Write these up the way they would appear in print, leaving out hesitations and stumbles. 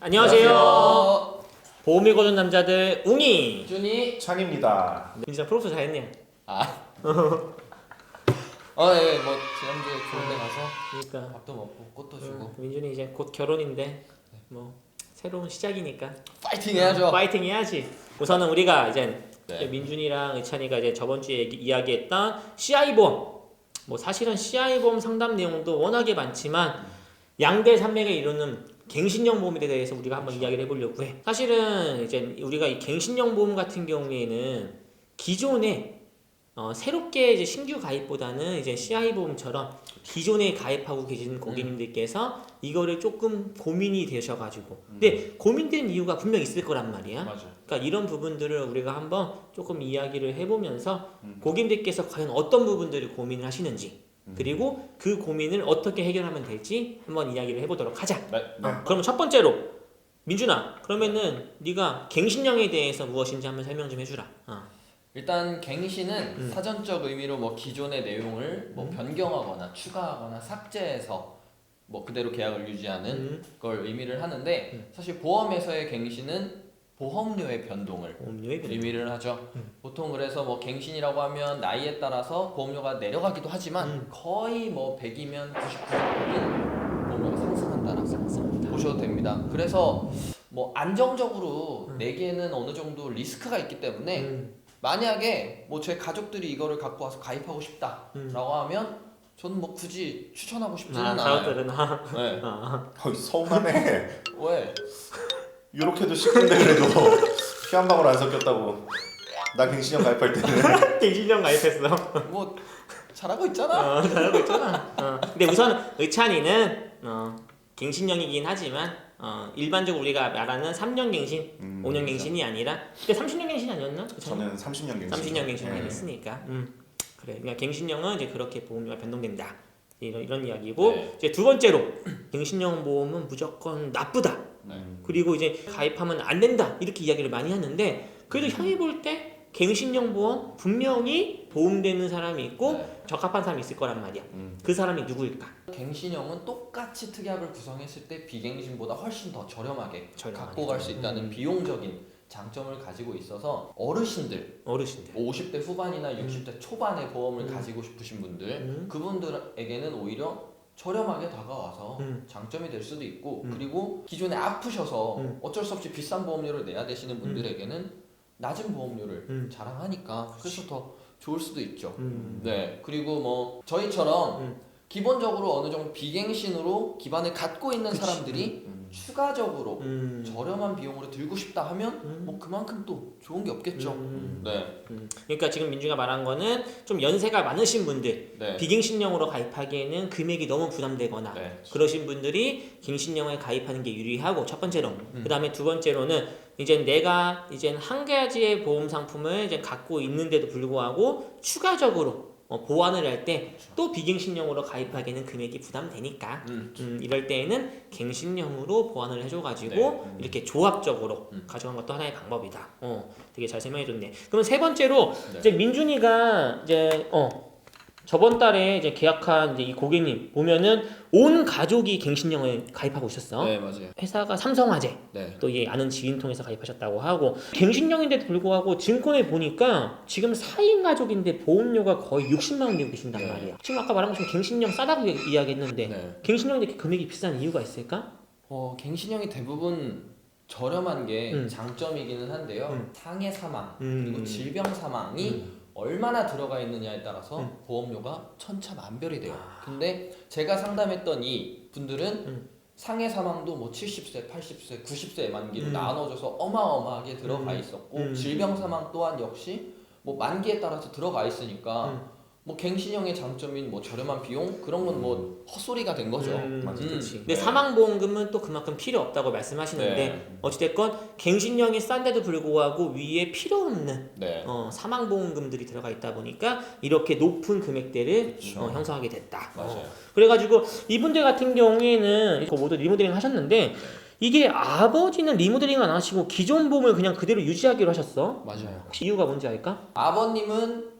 안녕하세요. 보험을 거둔 남자들 웅이 준이 찬입니다. 진짜 프로포즈 잘했네요. 예, 뭐 지난주에 좋은 데 가서 그러니까 밥도 먹고 꽃도 주고 민준이 이제 곧 결혼인데 뭐 새로운 시작이니까 파이팅 해야죠. 파이팅 해야지. 우선은 우리가 이제 네. 민준이랑 의찬이가 이제 저번 주에 이야기했던 CI 보험, 뭐 사실은 CI 보험 상담 내용도 워낙에 많지만 양대 산맥을 이루는 갱신형 보험에 대해서 우리가 한번 이야기를 해보려고 해. 사실은 이제 우리가 이 갱신형 보험 같은 경우에는 기존에 새롭게 이제 신규 가입보다는 이제 CI 보험처럼 기존에 가입하고 계신 고객님들께서 이거를 조금 고민이 되셔가지고 근데 고민된 이유가 분명 있을 거란 말이야. 맞아. 그러니까 이런 부분들을 우리가 한번 조금 이야기를 해보면서 고객님들께서 과연 어떤 부분들을 고민을 하시는지 그리고 그 고민을 어떻게 해결하면 될지 한번 이야기를 해보도록 하자. 그러면 첫 번째로 민준아, 그러면은 네가 갱신형에 대해서 무엇인지 한번 설명 좀 해주라. 일단 갱신은 사전적 의미로 뭐 기존의 내용을 뭐 변경하거나 추가하거나 삭제해서 뭐 그대로 계약을 유지하는 걸 의미를 하는데 사실 보험에서의 갱신은 보험료의 변동을 의미를 하죠. 보통 그래서 뭐 갱신이라고 하면 나이에 따라서 보험료가 내려가기도 하지만 거의 뭐 100이면 90%는 보험료가 상승한다라고 보셔도 됩니다. 그래서 뭐 안정적으로 내게는 어느 정도 리스크가 있기 때문에 만약에 뭐 제 가족들이 이거를 갖고 와서 가입하고 싶다라고 하면 저는 뭐 굳이 추천하고 싶지는 않아요. 가족들은 네. 서운하네. 왜? 이렇게도 시큰데 그래도 피 한 방울 안 섞였다고. 나 갱신형 가입할 때는 갱신형 가입했어. 뭐 잘하고 있잖아. 잘하고 있잖아. 근데 우선 의찬이는 갱신형이긴 하지만 일반적으로 우리가 말하는 3년 갱신, 5년 갱신이 아니라 그때 30년 갱신이 아니었나? 저는 30년 갱신. 30년 갱신을 했으니까. 그래. 그러니까 갱신형은 이제 그렇게 보험료가 변동된다. 이런 이야기고 네. 이제 두 번째로 갱신형 보험은 무조건 나쁘다. 그리고 이제 가입하면 안 된다. 이렇게 이야기를 많이 하는데 그래도 형이 볼 때 갱신형 보험 분명히 도움되는 사람이 있고 적합한 사람이 있을 거란 말이야. 그 사람이 누구일까? 갱신형은 똑같이 특약을 구성했을 때 비갱신보다 훨씬 더 저렴하게 갖고 갈 수 있다는 비용적인 장점을 가지고 있어서 어르신들 50대 후반이나 60대 초반의 보험을 가지고 싶으신 분들 그분들에게는 오히려 저렴하게 다가와서 장점이 될 수도 있고 그리고 기존에 아프셔서 어쩔 수 없이 비싼 보험료를 내야 되시는 분들에게는 낮은 보험료를 자랑하니까 그래서 더 좋을 수도 있죠. 네. 그리고 뭐 저희처럼 기본적으로 어느 정도 비갱신으로 기반을 갖고 있는 사람들이 추가적으로 저렴한 비용으로 들고 싶다 하면 뭐 그만큼 또 좋은 게 없겠죠. 네. 그러니까 지금 민주가 말한 거는 좀 연세가 많으신 분들 네. 비갱신형으로 가입하기에는 금액이 너무 부담되거나 그러신 분들이 갱신형에 가입하는 게 유리하고 첫 번째로 그 다음에 두 번째로는 이제 내가 이제 한 가지의 보험 상품을 이제 갖고 있는데도 불구하고 추가적으로 보완을 할 때 또 비갱신형으로 가입하기에는 금액이 부담되니까 이럴 때에는 갱신형으로 보완을 해줘가지고 이렇게 조합적으로 가져간 것도 하나의 방법이다. 되게 잘 설명해줬네. 그럼 세 번째로 이제 민준이가 이제 저번 달에 이제 계약한 이제 이 고객님 보면은 온 가족이 갱신형을 가입하고 있었어. 네, 맞아요. 회사가 삼성화재. 네. 또 이 아는 지인 통해서 가입하셨다고 하고 갱신형인데도 불구하고 증권에 보니까 지금 4인 가족인데 보험료가 거의 60만 원 내고 계신단 말이야. 지금 아까 말한 것처럼 갱신형 싸다고 이야기했는데 갱신형인데 이렇게 금액이 비싼 이유가 있을까? 갱신형이 대부분 저렴한 게 장점이기는 한데요. 상해 사망 그리고 질병 사망이 얼마나 들어가 있느냐에 따라서 보험료가 천차만별이 돼요. 근데 제가 상담했던 이 분들은 상해 사망도 뭐 70세, 80세, 90세 만기로 나눠져서 어마어마하게 들어가 있었고 질병 사망 또한 역시 뭐 만기에 따라서 들어가 있으니까 뭐 갱신형의 장점인 뭐 저렴한 비용 그런 건 뭐 헛소리가 된 거죠. 그렇지. 근데 사망보험금은 또 그만큼 필요 없다고 말씀하시는데 어찌됐건 갱신형이 싼데도 불구하고 위에 필요 없는 사망보험금들이 들어가 있다 보니까 이렇게 높은 금액대를 형성하게 됐다. 그래가지고 이분들 같은 경우에는 모두 리모델링 하셨는데 이게 아버지는 리모델링 안 하시고 기존 보험을 그냥 그대로 유지하기로 하셨어. 맞아요. 혹시 이유가 뭔지 알까? 아버님은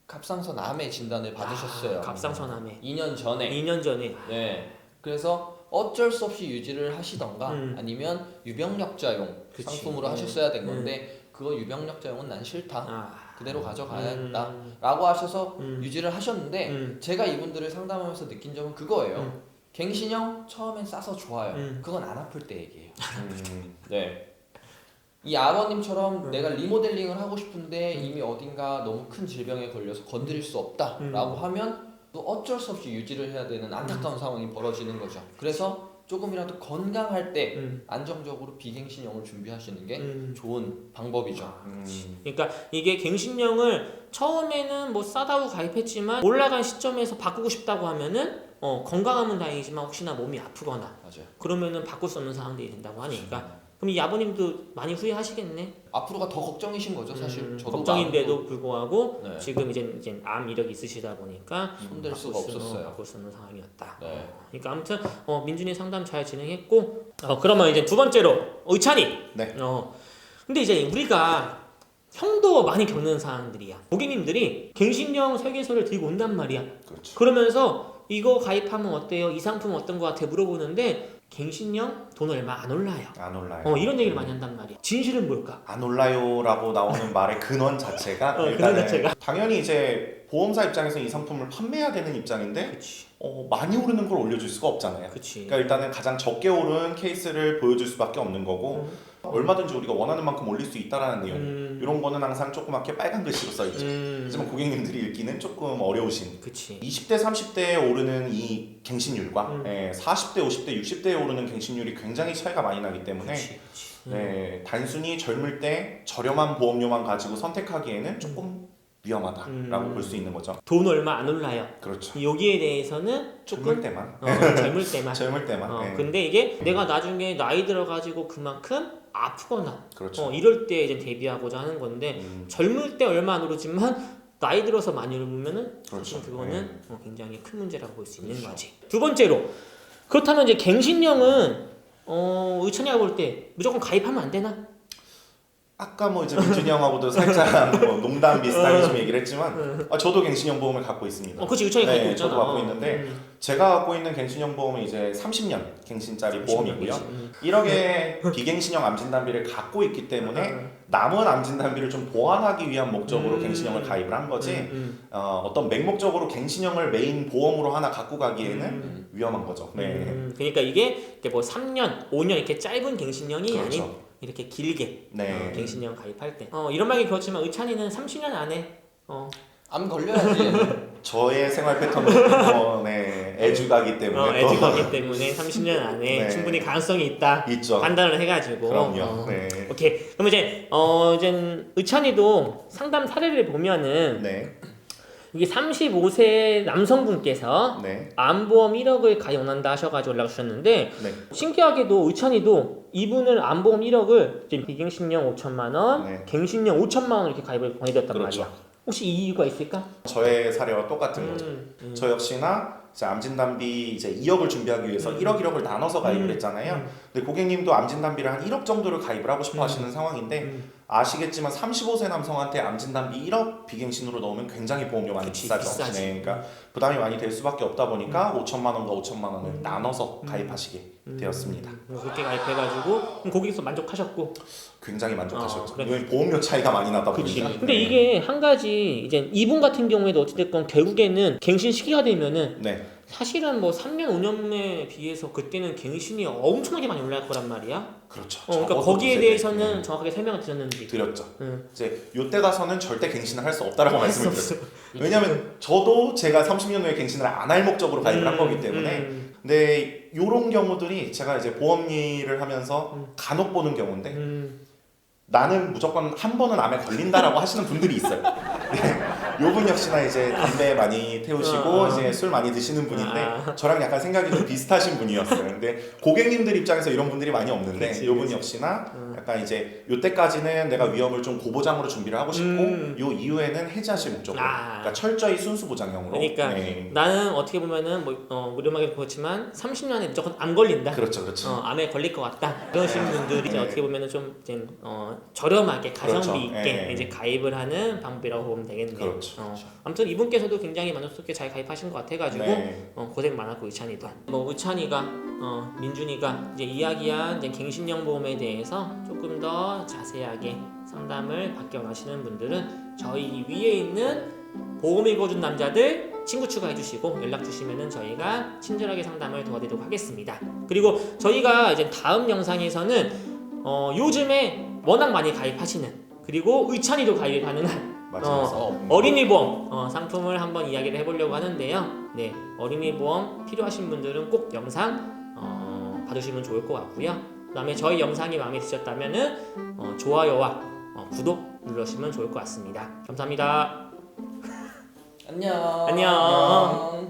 갑상선 암의 진단을 받으셨어요. 갑상선암에 2년 전에. 2년 전에. 네. 그래서 어쩔 수 없이 유지를 하시던가 아니면 유병력자용 상품으로 하셨어야 된 건데 그거 유병력자용은 난 싫다. 그대로 가져가야겠다 라고 하셔서 유지를 하셨는데 제가 이분들을 상담하면서 느낀 점은 그거예요. 갱신형 처음엔 싸서 좋아요. 그건 안 아플 때 얘기예요. 네. 이 아버님처럼 내가 리모델링을 하고 싶은데 이미 어딘가 너무 큰 질병에 걸려서 건드릴 수 없다라고 하면 또 어쩔 수 없이 유지를 해야 되는 안타까운 상황이 벌어지는 거죠. 그래서 조금이라도 건강할 때 안정적으로 비갱신형을 준비하시는 게 좋은 방법이죠. 그러니까 이게 갱신형을 처음에는 뭐 싸다고 가입했지만 올라간 시점에서 바꾸고 싶다고 하면은 건강하면 다행이지만 혹시나 몸이 아프거나 맞아요. 그러면은 바꿀 수 없는 상황들이 된다고 하니까 그럼 이 아버님도 많이 후회하시겠네. 앞으로가 더 걱정이신 거죠, 사실. 저도 걱정인데도 불구하고 네. 지금 이제 암 이력이 있으시다 보니까 손댈 수가 없었어요. 바꿀 수 없는 상황이었다. 네. 그러니까 아무튼 민준이 상담 잘 진행했고 그러면 이제 두 번째로 의찬이. 네. 근데 이제 우리가 형도 많이 겪는 사항들이야. 고객님들이 갱신형 설계서를 들고 온단 말이야. 그렇죠. 그러면서 이거 가입하면 어때요? 이 상품 어떤 거 같아? 물어보는데 갱신형 돈 얼마 안 올라요. 안 올라요. 이런 얘기를 많이 한단 말이야. 진실은 뭘까? 안 올라요라고 나오는 말의 근원 자체가 근원 일단은 자체가. 당연히 이제 보험사 입장에서 이 상품을 판매해야 되는 입장인데 그치. 많이 오르는 걸 올려줄 수가 없잖아요. 그치. 그러니까 일단은 가장 적게 오른 케이스를 보여줄 수밖에 없는 거고 얼마든지 우리가 원하는 만큼 올릴 수 있다라는 내용 이런 거는 항상 조그맣게 빨간 글씨로 써있죠. 하지만 고객님들이 읽기는 조금 어려우신 그치. 20대 30대에 오르는 이 갱신율과 40대 50대 60대에 오르는 갱신율이 굉장히 차이가 많이 나기 때문에 그치. 네, 단순히 젊을 때 저렴한 보험료만 가지고 선택하기에는 조금 위험하다라고 볼 수 있는 거죠. 돈 얼마 안 올라요. 그렇죠. 여기에 대해서는 조금 젊을 때만. 젊을 때만. 젊을 때만. 네. 근데 이게 내가 나중에 나이 들어가지고 그만큼 아프거나 그렇죠. 이럴 때 이제 대비하고자 하는 건데 젊을 때 얼마 안 오르지만 나이 들어서 많이 오르면은 그렇죠. 사실 그거는 굉장히 큰 문제라고 볼 수 있는 거지. 두 번째로 그렇다면 이제 갱신형은 의천이가 볼 때 무조건 가입하면 안 되나? 아까 뭐 이제 민준이 형하고도 살짝 뭐 농담 비슷하게 좀 얘기를 했지만 저도 갱신형 보험을 갖고 있습니다. 그렇지. 의천이 갖고 네, 있잖아. 저도 갖고 있는데 제가 갖고 있는 갱신형 보험은 이제 30년 갱신짜리 보험이고요. 1억의 비갱신형 암진단비를 갖고 있기 때문에 남은 암진단비를 좀 보완하기 위한 목적으로 갱신형을 가입을 한 거지 어떤 맹목적으로 갱신형을 메인 보험으로 하나 갖고 가기에는 위험한 거죠. 네. 그러니까 이게 뭐 3년, 5년 이렇게 짧은 갱신형이 그렇죠. 아닌 이렇게 길게 네. 갱신형 가입할 때 이런 말이 그렇지만 의찬이는 30년 안에 암 걸려야지. 저의 생활 패턴은 네, 애주가기 때문에 애주가기 때문에 30년 안에 네. 충분히 가능성이 있다 있죠. 판단을 해가지고 그럼요. 네. 오케이. 그럼 이제 의찬이도 상담 사례를 보면은 네. 이게 35세 남성분께서 네. 암보험 1억을 가입 원한다 하셔가지고 연락 주셨는데 네. 신기하게도 의찬이도 이분을 암보험 1억을 지금 비갱신형 5천만 원, 네. 갱신형 5천만 원 이렇게 가입을 권해드렸단 그렇죠. 말이야. 혹시 이유가 있을까? 저의 사례와 똑같은 거죠. 저 역시나 이제 암진단비 이제 2억을 준비하기 위해서 1억 1억을 나눠서 가입을 했잖아요. 근데 고객님도 암진단비를 한 1억 정도를 가입을 하고 싶어 하시는 상황인데 아시겠지만 35세 남성한테 암진단비 1억 비갱신으로 넣으면 굉장히 보험료 많이 비싸죠. 비싸지. 네, 그러니까 부담이 많이 될 수밖에 없다 보니까 5천만 원과 5천만 원을 나눠서 가입하시게 되었습니다. 그렇게 가입해가지고 그럼 고객도 만족하셨고. 굉장히 만족하셨죠. 그래. 이건 보험료 차이가 많이 나다 그치. 보니까. 근데 이게 한 가지 이제 이분 같은 경우에도 어찌됐건 결국에는 갱신 시기가 되면은 네. 사실은 뭐 3년 5년에 비해서 그때는 갱신이 엄청나게 많이 올라갈 거란 말이야. 그렇죠. 그러니까 적어도 거기에 두세 배. 대해서는 정확하게 설명을 드렸는지. 드렸죠. 응. 이제 요때 가서는 절대 갱신을 할 수 없다라고 할 수 말씀을 드렸어요. 왜냐면 저도 제가 30년 후에 갱신을 안 할 목적으로 가입을 한 거기 때문에 근데 요런 경우들이 제가 이제 보험 일을 하면서 간혹 보는 경우인데 나는 무조건 한 번은 암에 걸린다라고 하시는 분들이 있어요. 네, 요분 역시나 이제 담배 많이 태우시고 이제 술 많이 드시는 분인데 저랑 약간 생각이 좀 비슷하신 분이었어요. 근데 고객님들 입장에서 이런 분들이 많이 없는데 그치, 요분 그치. 역시나 약간 이제 요때까지는 내가 위험을 좀 고보장으로 준비를 하고 싶고 요 이후에는 해지하실 목적으로 그러니까 철저히 순수 보장형으로 그러니까 네. 나는 어떻게 보면은 뭐 무렴하게 그렇지만 30년에 무조건 암 걸린다. 그렇죠, 그렇죠. 암에 걸릴 것 같다. 그러신 분들이 이제 네. 어떻게 보면은 좀 이제 저렴하게 가성비 그렇죠. 있게 네. 이제 가입을 하는 방법이라고 보면 되겠네요. 그렇죠. 그렇죠. 아무튼 이분께서도 굉장히 만족스럽게 잘 가입하신 것 같아가지고 네. 고생 많았고 의찬이도 뭐 의찬이가 민준이가 이제 이야기한 이제 갱신형 보험에 대해서 조금 더 자세하게 상담을 받기 원하시는 분들은 저희 위에 있는 보험 읽어준 남자들 친구 추가해 주시고 연락 주시면은 저희가 친절하게 상담을 도와드리도록 하겠습니다. 그리고 저희가 이제 다음 영상에서는 요즘에 워낙 많이 가입하시는 그리고 의찬이도 가입이 가능한 어린이 보험 상품을 한번 이야기를 해보려고 하는데요. 네, 어린이 보험 필요하신 분들은 꼭 영상 봐주시면 좋을 것 같고요. 그다음에 저희 영상이 마음에 드셨다면은 좋아요와 구독 눌러주시면 좋을 것 같습니다. 감사합니다. 안녕. 안녕.